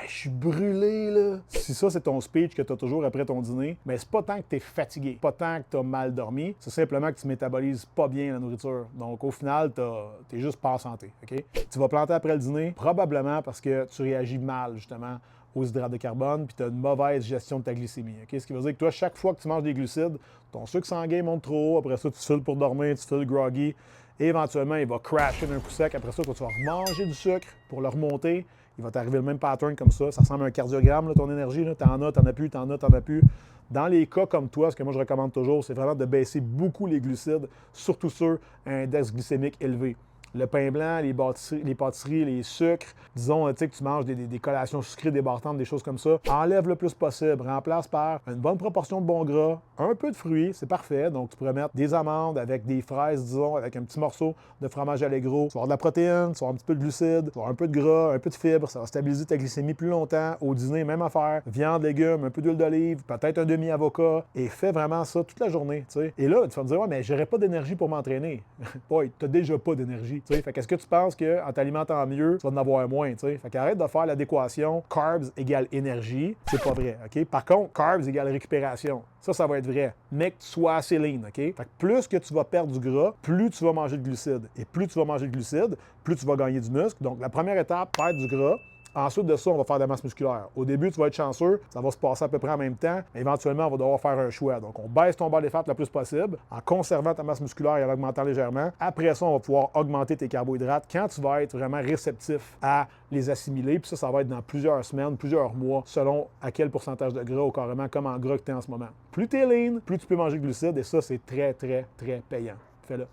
je suis brûlé, là. Si ça, c'est ton speech que tu as toujours après ton dîner, mais c'est pas tant que tu es fatigué, pas tant que tu as mal dormi, c'est simplement que tu métabolises pas bien la nourriture. Donc, au final, tu es juste pas en santé, OK? Tu vas planter après le dîner, probablement parce que tu réagis mal, justement, aux hydrates de carbone, puis tu as une mauvaise gestion de ta glycémie. OK? Ce qui veut dire que toi, chaque fois que tu manges des glucides, ton sucre sanguin monte trop haut, après ça, tu files pour dormir, tu files groggy, et éventuellement, il va crasher d'un coup sec. Après ça, toi, tu vas manger du sucre pour le remonter. Il va t'arriver le même pattern comme ça. Ça ressemble à un cardiogramme, là, ton énergie. T'en as, t'en as plus, t'en as, t'en as plus. Dans les cas comme toi, ce que moi je recommande toujours, c'est vraiment de baisser beaucoup les glucides, surtout ceux à un index glycémique élevé. Le pain blanc, les pâtisseries, les sucres, disons que tu manges des collations sucrées débordantes, des choses comme ça, enlève le plus possible, remplace par une bonne proportion de bons gras, un peu de fruits, c'est parfait. Donc tu pourrais mettre des amandes avec des fraises, disons, avec un petit morceau de fromage allégro. Tu vas avoir de la protéine, tu vas avoir un petit peu de glucides, tu vas avoir un peu de gras, un peu de fibres, ça va stabiliser ta glycémie plus longtemps. Au dîner, même affaire, viande, légumes, un peu d'huile d'olive, peut-être un demi-avocat, et fais vraiment ça toute la journée, tu sais. Et là, tu vas me dire, ouais, mais j'aurais pas d'énergie pour m'entraîner. Ouais, t'as déjà pas d'énergie. Fait qu'est-ce que tu penses qu'en t'alimentant mieux, tu vas en avoir moins, t'sais? Fait qu'arrête de faire l'adéquation carbs égale énergie. C'est pas vrai, OK? Par contre, carbs égale récupération. Ça va être vrai. Mais que tu sois assez lean, OK? Fait que plus que tu vas perdre du gras, plus tu vas manger de glucides. Et plus tu vas manger de glucides, plus tu vas gagner du muscle. Donc, la première étape, perdre du gras. Ensuite de ça, on va faire de la masse musculaire. Au début, tu vas être chanceux, ça va se passer à peu près en même temps, mais éventuellement, on va devoir faire un choix. Donc, on baisse ton body fat le plus possible en conservant ta masse musculaire et en augmentant légèrement. Après ça, on va pouvoir augmenter tes carbohydrates quand tu vas être vraiment réceptif à les assimiler. Puis ça va être dans plusieurs semaines, plusieurs mois, selon à quel pourcentage de gras ou carrément comment gras que tu es en ce moment. Plus tu es lean, plus tu peux manger de glucides et ça, c'est très, très, très payant. Fais-le.